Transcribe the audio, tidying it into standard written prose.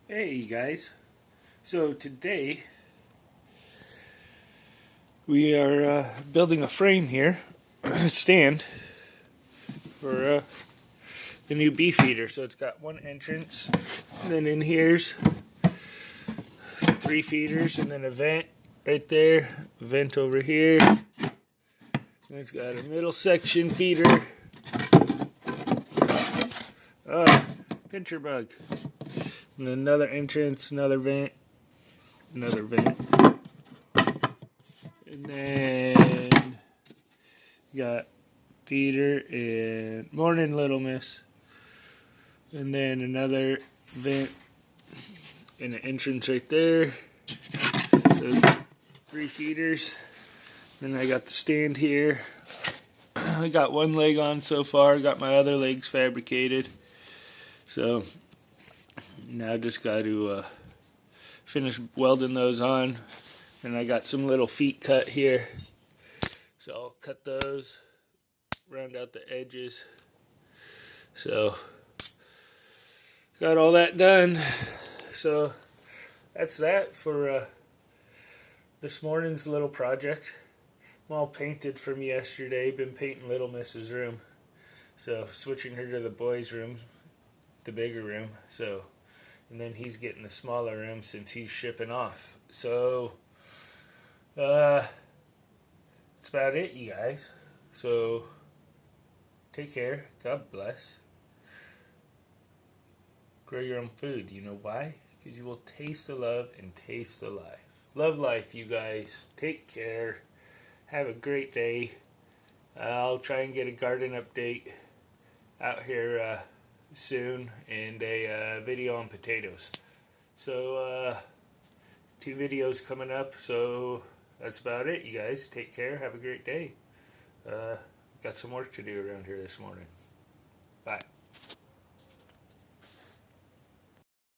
Hey you guys, so today we are building a frame here, stand for the new bee feeder. So it's got one entrance, and then in here's 3 feeders, and then a vent right there, a vent over here. And it's got a middle section feeder. Pincher bug. And then another entrance, another vent, another vent. And then you got feeder and morning little miss. And then another vent and an entrance right there. So 3 feeders. Then I got the stand here. I got one leg on so far. Got my other legs fabricated. So now I just got to finish welding those on. And I got some little feet cut here. So I'll cut those, round out the edges. So got all that done. So that's that for this morning's little project. I'm all painted from yesterday. Been painting Little Miss's room. So switching her to the boys' room, the bigger room. So, and then he's getting the smaller room since he's shipping off. So that's about it, you guys. So take care. God bless. Grow your own food. You know why? Because you will taste the love and taste the life. Love life, you guys. Take care. Have a great day. I'll try and get a garden update out here soon, and a video on potatoes. So 2 videos coming up. So that's about it, you guys. Take care. Have a great day. Got some work to do around here this morning. Bye.